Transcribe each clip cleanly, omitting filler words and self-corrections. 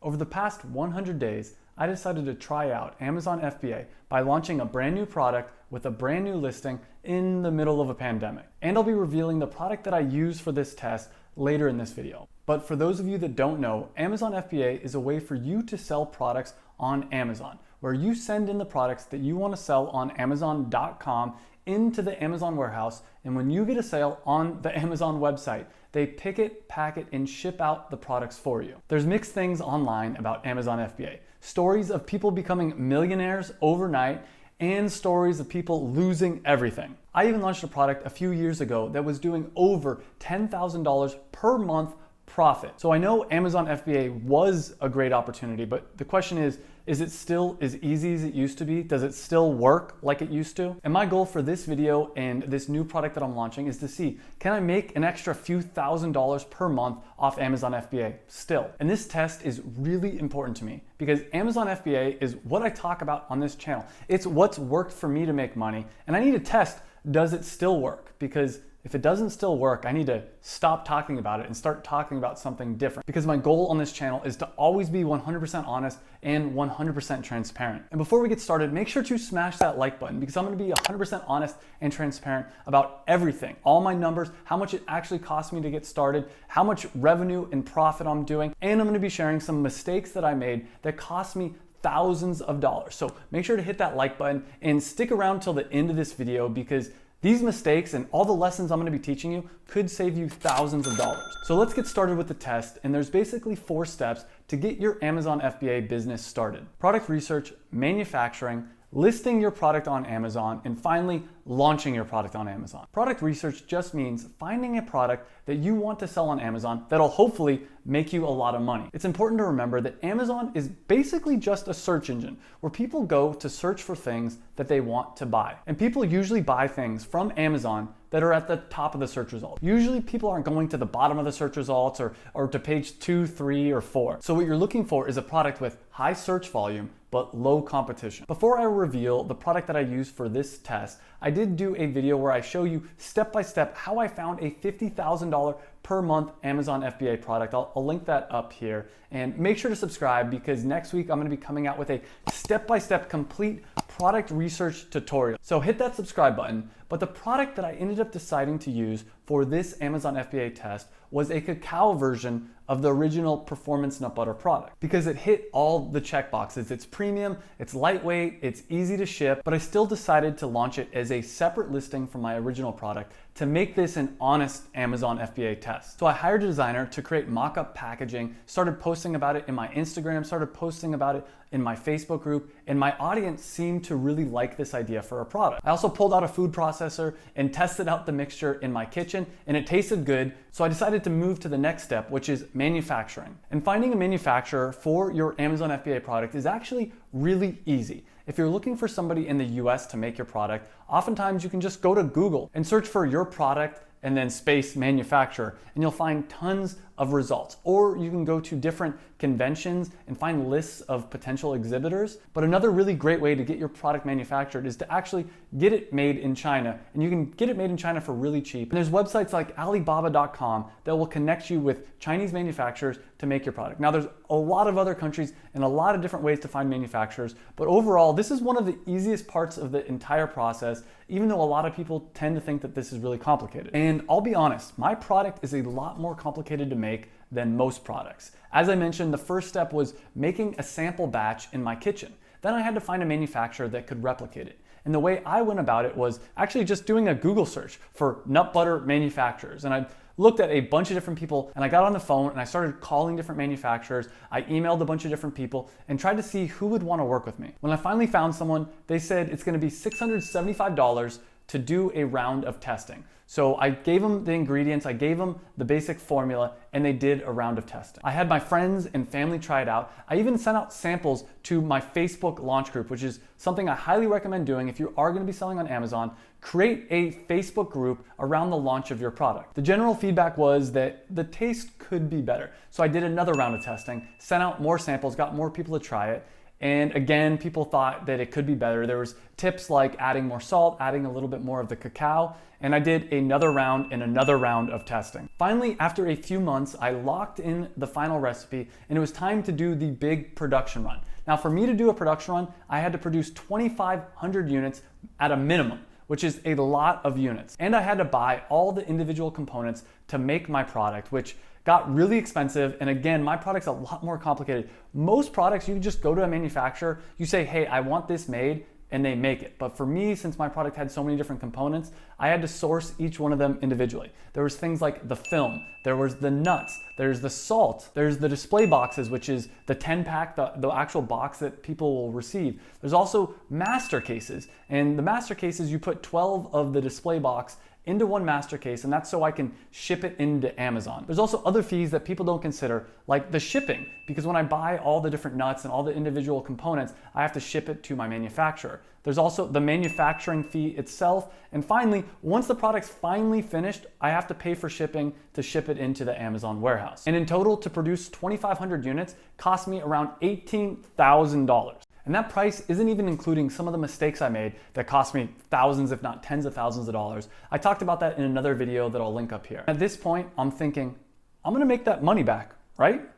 Over the past 100 days, I decided to try out Amazon FBA by launching a brand new product with a brand new listing in the middle of a pandemic. And I'll be revealing the product that I use for this test later in this video. But for those of you that don't know, Amazon FBA is a way for you to sell products on Amazon, where you send in the products that you want to sell on Amazon.com into the Amazon warehouse, and when you get a sale on the Amazon website, they pick it, pack it, and ship out the products for you. There's mixed things online about Amazon FBA. Stories of people becoming millionaires overnight, and stories of people losing everything. I even launched a product a few years ago that was doing over $10,000 per month profit. So I know Amazon FBA was a great opportunity, but the question is it still as easy as it used to be? Does it still work like it used to? And my goal for this video and this new product that I'm launching is to see, can I make an extra few $1,000s per month off Amazon FBA still? And this test is really important to me because Amazon FBA is what I talk about on this channel. It's what's worked for me to make money, and I need to test, does it still work? Because if it doesn't still work, I need to stop talking about it and start talking about something different, because my goal on this channel is to always be 100% honest and 100% transparent. And before we get started, make sure to smash that like button, because I'm gonna be 100% honest and transparent about everything, all my numbers, how much it actually cost me to get started, how much revenue and profit I'm doing, and I'm gonna be sharing some mistakes that I made that cost me thousands of dollars. So make sure to hit that like button and stick around till the end of this video, because these mistakes and all the lessons I'm going to be teaching you could save you thousands of dollars. So let's get started with the test, and there's basically 4 steps to get your Amazon FBA business started: product research, manufacturing, listing your product on Amazon, and finally, launching your product on Amazon. Product research just means finding a product that you want to sell on Amazon that'll hopefully make you a lot of money. It's important to remember that Amazon is basically just a search engine where people go to search for things that they want to buy. And people usually buy things from Amazon that are at the top of the search results. Usually people aren't going to the bottom of the search results or to page 2, 3, or 4. So what you're looking for is a product with high search volume but low competition. Before I reveal the product that I use for this test, I did do a video where I show you step by step how I found a $50,000 per month Amazon FBA product. I'll link that up here, and make sure to subscribe, because next week I'm gonna be coming out with a step-by-step complete product research tutorial. So hit that subscribe button. But the product that I ended up deciding to use for this Amazon FBA test was a cacao version of the original performance nut butter product, because it hit all the check boxes. It's premium, it's lightweight, it's easy to ship, but I still decided to launch it as a separate listing from my original product to make this an honest Amazon FBA test. So I hired a designer to create mock-up packaging, started posting about it in my Instagram, started posting about it in my Facebook group, and my audience seemed to really like this idea for a product. I also pulled out a food processor and tested out the mixture in my kitchen, and it tasted good, so I decided to move to the next step, which is manufacturing. And finding a manufacturer for your Amazon FBA product is actually really easy. If you're looking for somebody in the US to make your product, oftentimes you can just go to Google and search for your product and then space manufacturer, and you'll find tons of results. Or you can go to different conventions and find lists of potential exhibitors. But another really great way to get your product manufactured is to actually get it made in China. And you can get it made in China for really cheap. And there's websites like Alibaba.com that will connect you with Chinese manufacturers to make your product. Now, there's a lot of other countries and a lot of different ways to find manufacturers, but overall, this is one of the easiest parts of the entire process, even though a lot of people tend to think that this is really complicated. And I'll be honest, my product is a lot more complicated to make than most products. As I mentioned, the first step was making a sample batch in my kitchen. Then I had to find a manufacturer that could replicate it. And the way I went about it was actually just doing a Google search for nut butter manufacturers. And I looked at a bunch of different people, and I got on the phone and I started calling different manufacturers. I emailed a bunch of different people and tried to see who would want to work with me. When I finally found someone, they said it's going to be $675 to do a round of testing. So I gave them the ingredients, I gave them the basic formula, and they did a round of testing. I had my friends and family try it out. I even sent out samples to my Facebook launch group, which is something I highly recommend doing if you are going to be selling on Amazon. Create a Facebook group around the launch of your product. The general feedback was that the taste could be better. So I did another round of testing, sent out more samples, got more people to try it, And again, people thought that it could be better. There was tips like adding more salt, adding a little bit more of the cacao, and I did another round and another round of testing. Finally, after a few months, I locked in the final recipe and it was time to do the big production run. Now, for me to do a production run, I had to produce 2,500 units at a minimum, which is a lot of units. And I had to buy all the individual components to make my product, which got really expensive. And again, my product's a lot more complicated. Most products, you just go to a manufacturer, you say, hey, I want this made, and they make it. But for me, since my product had so many different components, I had to source each one of them individually. There was things like the film, there was the nuts, there's the salt, there's the display boxes, which is the 10-pack, the actual box that people will receive. There's also master cases, and the master cases, you put 12 of the display box into one master case, and that's so I can ship it into Amazon. There's also other fees that people don't consider, like the shipping, because when I buy all the different nuts and all the individual components, I have to ship it to my manufacturer. There's also the manufacturing fee itself. And finally, once the product's finally finished, I have to pay for shipping to ship it into the Amazon warehouse. And in total, to produce 2,500 units cost me around $18,000. And that price isn't even including some of the mistakes I made that cost me thousands, if not tens of thousands of dollars. I talked about that in another video that I'll link up here. At this point, I'm thinking, I'm gonna make that money back, right?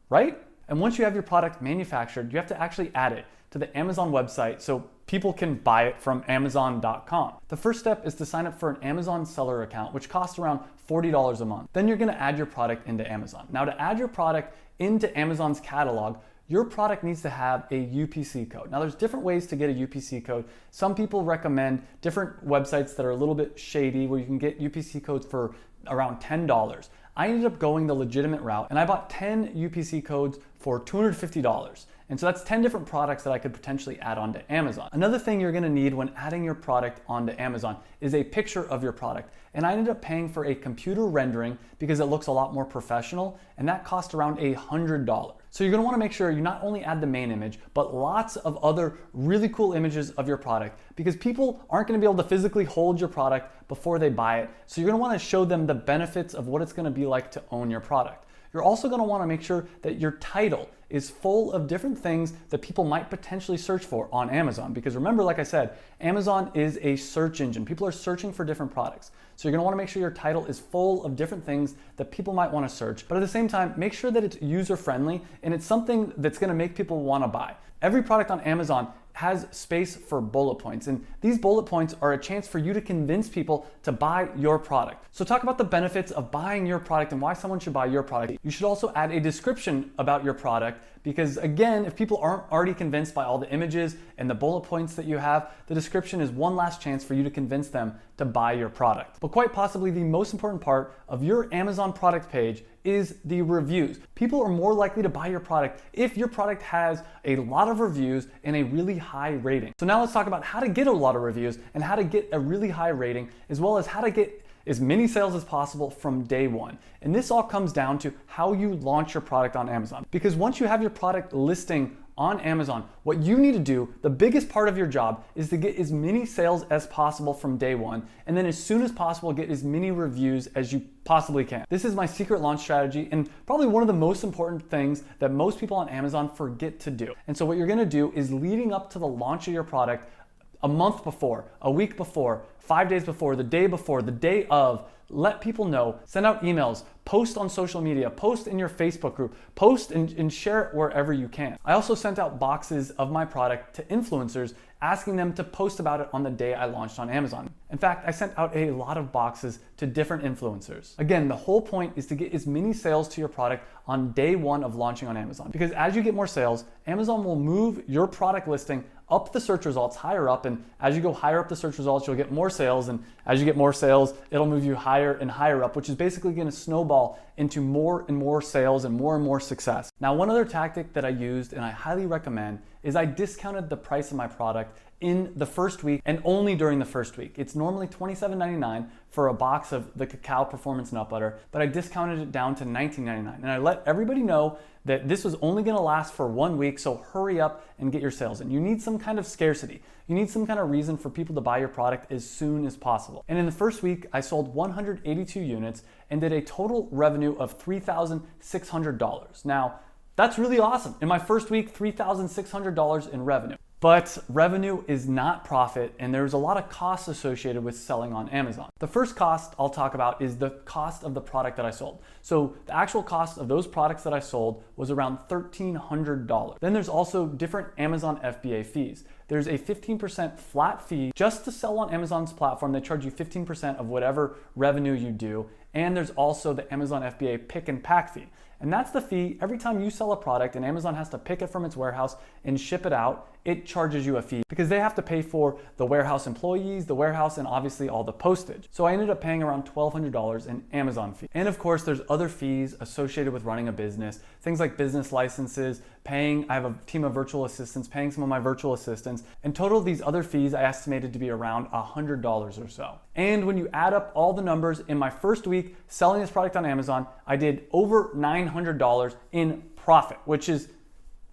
Right? And once you have your product manufactured, you have to actually add it to the Amazon website so people can buy it from Amazon.com. The first step is to sign up for an Amazon seller account, which costs around $40 a month. Then you're gonna add your product into Amazon. Now, to add your product into Amazon's catalog, your product needs to have a UPC code. Now, there's different ways to get a UPC code. Some people recommend different websites that are a little bit shady where you can get UPC codes for around $10. I ended up going the legitimate route and I bought 10 UPC codes for $250. And so that's 10 different products that I could potentially add onto Amazon. Another thing you're gonna need when adding your product onto Amazon is a picture of your product. And I ended up paying for a computer rendering because it looks a lot more professional, and that cost around $100. So you're gonna wanna make sure you not only add the main image, but lots of other really cool images of your product, because people aren't gonna be able to physically hold your product before they buy it. So you're gonna wanna show them the benefits of what it's gonna be like to own your product. You're also gonna wanna make sure that your title is full of different things that people might potentially search for on Amazon. Because remember, like I said, Amazon is a search engine. People are searching for different products. So you're gonna wanna make sure your title is full of different things that people might wanna search, but at the same time, make sure that it's user-friendly and it's something that's gonna make people wanna buy. Every product on Amazon has space for bullet points, and these bullet points are a chance for you to convince people to buy your product. So talk about the benefits of buying your product and why someone should buy your product. You should also add a description about your product, because again, if people aren't already convinced by all the images and the bullet points that you have, the description is one last chance for you to convince them to buy your product. But quite possibly the most important part of your Amazon product page is the reviews. People are more likely to buy your product if your product has a lot of reviews and a really high rating. So now let's talk about how to get a lot of reviews and how to get a really high rating, as well as how to get as many sales as possible from day one. And this all comes down to how you launch your product on Amazon. Because once you have your product listing on Amazon, what you need to do, the biggest part of your job, is to get as many sales as possible from day one, and then as soon as possible, get as many reviews as you possibly can. This is my secret launch strategy, and probably one of the most important things that most people on Amazon forget to do. And so what you're gonna do is, leading up to the launch of your product, a month before, a week before, 5 days before, the day of, let people know, send out emails, post on social media, post in your Facebook group, post and share it wherever you can. I also sent out boxes of my product to influencers, asking them to post about it on the day I launched on Amazon. In fact, I sent out a lot of boxes to different influencers. Again, the whole point is to get as many sales to your product on day one of launching on Amazon. Because as you get more sales, Amazon will move your product listing up the search results, higher up, and as you go higher up the search results, you'll get more sales, and as you get more sales, it'll move you higher and higher up, which is basically gonna snowball into more and more sales and more success. Now, one other tactic that I used, and I highly recommend, is I discounted the price of my product in the first week, and only during the first week. It's normally $27.99 for a box of the Cacao Performance Nut Butter, but I discounted it down to $19.99. And I let everybody know that this was only gonna last for 1 week, so hurry up and get your sales in. You need some kind of scarcity. You need some kind of reason for people to buy your product as soon as possible. And in the first week, I sold 182 units and did a total revenue of $3,600. Now, That's really awesome. In my first week, $3,600 in revenue. But revenue is not profit, and there's a lot of costs associated with selling on Amazon. The first cost I'll talk about is the cost of the product that I sold. So the actual cost of those products that I sold was around $1,300. Then there's also different Amazon FBA fees. There's a 15% flat fee just to sell on Amazon's platform. They charge you 15% of whatever revenue you do. And there's also the Amazon FBA pick and pack fee. And that's the fee every time you sell a product and Amazon has to pick it from its warehouse and ship it out. It charges you a fee because they have to pay for the warehouse employees, the warehouse, and obviously all the postage. So I ended up paying around $1,200 in Amazon fee. And of course, there's other fees associated with running a business, things like business licenses, I have a team of virtual assistants, paying some of my virtual assistants. In total, these other fees I estimated to be around $100 or so. And when you add up all the numbers in my first week selling this product on Amazon, I did over $900 in profit, which is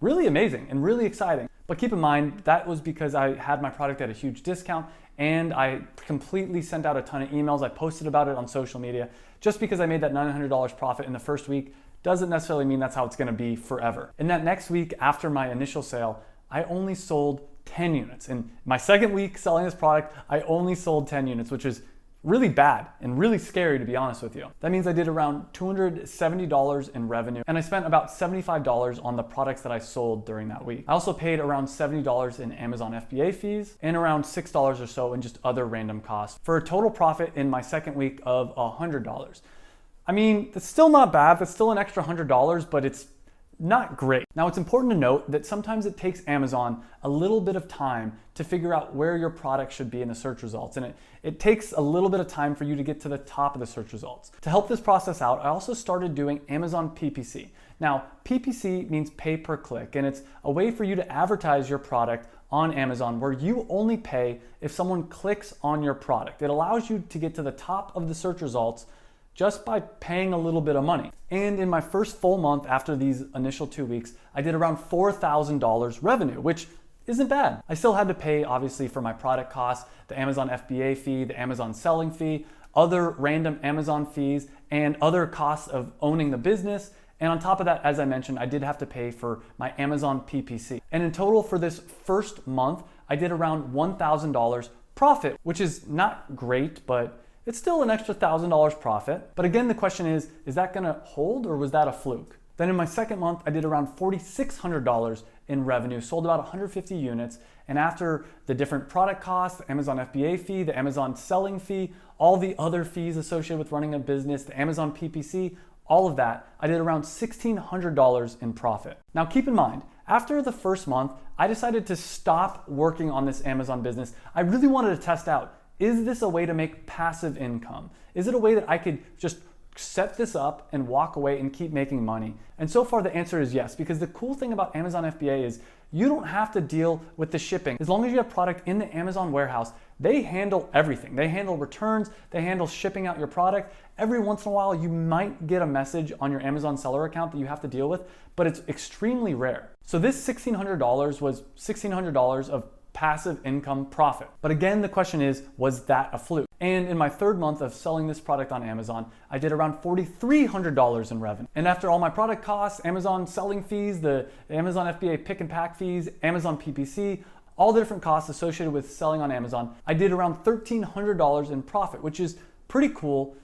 really amazing and really exciting. But keep in mind, that was because I had my product at a huge discount and I completely sent out a ton of emails. I posted about it on social media. Just because I made that $900 profit in the first week doesn't necessarily mean that's how it's gonna be forever. In that next week after my initial sale, I only sold 10 units. In my second week selling this product, I only sold 10 units, which is really bad and really scary, to be honest with you. That means I did around $270 in revenue, and I spent about $75 on the products that I sold during that week. I also paid around $70 in Amazon FBA fees and around $6 or so in just other random costs for a total profit in my second week of $100. I mean, that's still not bad. That's still an extra $100, but it's not great. Now, it's important to note that sometimes it takes Amazon a little bit of time to figure out where your product should be in the search results. And it takes a little bit of time for you to get to the top of the search results. To help this process out, I also started doing Amazon PPC. Now, PPC means pay per click, and it's a way for you to advertise your product on Amazon where you only pay if someone clicks on your product. It allows you to get to the top of the search results just by paying a little bit of money. And in my first full month after these initial 2 weeks, I did around $4,000 revenue, which isn't bad. I still had to pay, obviously, for my product costs, the Amazon FBA fee, the Amazon selling fee, other random Amazon fees, and other costs of owning the business. And on top of that, as I mentioned, I did have to pay for my Amazon PPC. And in total for this first month, I did around $1,000 profit, which is not great, but it's still an extra $1,000 profit. But again, the question is that gonna hold or was that a fluke? Then in my second month, I did around $4,600 in revenue, sold about 150 units. And after the different product costs, the Amazon FBA fee, the Amazon selling fee, all the other fees associated with running a business, the Amazon PPC, all of that, I did around $1,600 in profit. Now keep in mind, after the first month, I decided to stop working on this Amazon business. I really wanted to test out, is this a way to make passive income? Is it a way that I could just set this up and walk away and keep making money? And so far the answer is yes, because the cool thing about Amazon FBA is you don't have to deal with the shipping. As long as you have product in the Amazon warehouse, they handle everything. They handle returns, they handle shipping out your product. Every once in a while, you might get a message on your Amazon seller account that you have to deal with, but it's extremely rare. So this $1,600 was $1,600 of passive income profit. But again, the question is, was that a fluke? And in my third month of selling this product on Amazon, I did around $4,300 in revenue. And after all my product costs, Amazon selling fees, the Amazon FBA pick and pack fees, Amazon PPC, all the different costs associated with selling on Amazon, I did around $1,300 in profit, which is pretty cool.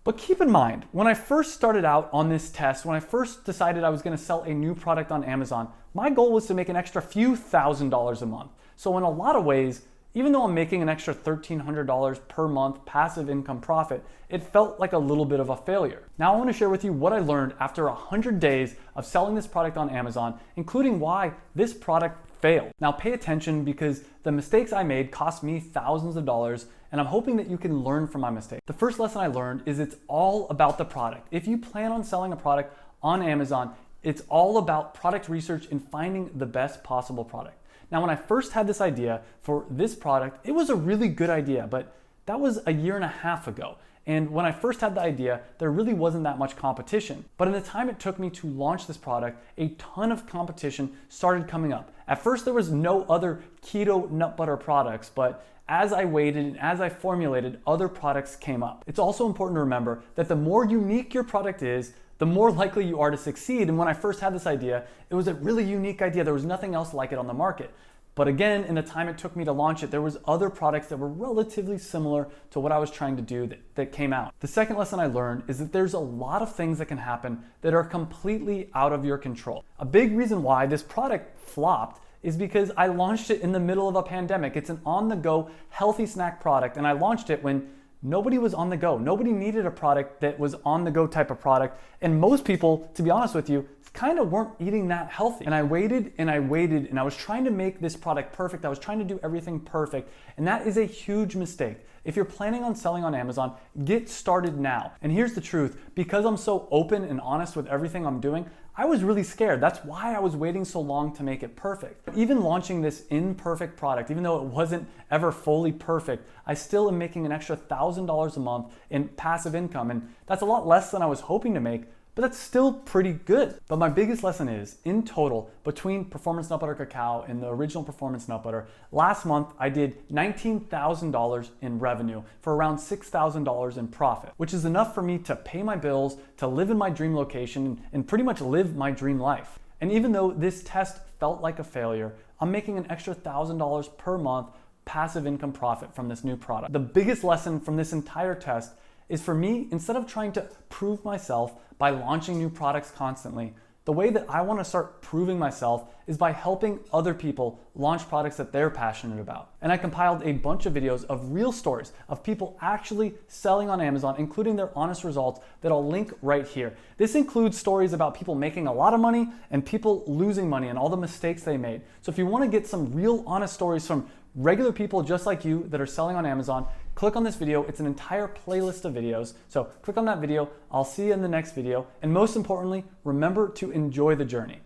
But keep in mind, when I first started out on this test, when I first decided I was gonna sell a new product on Amazon, my goal was to make an extra few $1,000s a month. So in a lot of ways, even though I'm making an extra $1,300 per month passive income profit, it felt like a little bit of a failure. Now I want to share with you what I learned after 100 days of selling this product on Amazon, including why this product failed. Now pay attention because the mistakes I made cost me thousands of dollars, and I'm hoping that you can learn from my mistakes. The first lesson I learned is it's all about the product. If you plan on selling a product on Amazon, it's all about product research and finding the best possible product. Now, when I first had this idea for this product, it was a really good idea, but that was a year and a half ago. And when I first had the idea, there really wasn't that much competition. But in the time it took me to launch this product, a ton of competition started coming up. At first, there was no other keto nut butter products, but as I waited and as I formulated, other products came up. It's also important to remember that the more unique your product is, the more likely you are to succeed. And when I first had this idea, it was a really unique idea. There was nothing else like it on the market. But again, in the time it took me to launch it, there was other products that were relatively similar to what I was trying to do that came out. The second lesson I learned is that there's a lot of things that can happen that are completely out of your control. A big reason why this product flopped is because I launched it in the middle of a pandemic. It's an on-the-go healthy snack product, and I launched it when nobody was on the go. Nobody needed a product that was on the go type of product, and most people, to be honest with you, kind of weren't eating that healthy. And I waited and I waited and I was trying to make this product perfect. I was trying to do everything perfect, and that is a huge mistake. If you're planning on selling on Amazon, get started now. And here's the truth, because I'm so open and honest with everything I'm doing, I was really scared. That's why I was waiting so long to make it perfect. Even launching this imperfect product, even though it wasn't ever fully perfect, I still am making an extra $1,000 a month in passive income. And that's a lot less than I was hoping to make, but that's still pretty good. But my biggest lesson is, in total, between Performance Nut Butter Cacao and the original Performance Nut Butter, last month I did $19,000 in revenue for around $6,000 in profit, which is enough for me to pay my bills, to live in my dream location, and pretty much live my dream life. And even though this test felt like a failure, I'm making an extra $1,000 per month passive income profit from this new product. The biggest lesson from this entire test is, for me, instead of trying to prove myself by launching new products constantly, the way that I want to start proving myself is by helping other people launch products that they're passionate about. And I compiled a bunch of videos of real stories of people actually selling on Amazon, including their honest results, that I'll link right here. This includes stories about people making a lot of money and people losing money and all the mistakes they made. So if you want to get some real honest stories from regular people just like you that are selling on Amazon, click on this video. It's an entire playlist of videos. So click on that video. I'll see you in the next video. And most importantly, remember to enjoy the journey.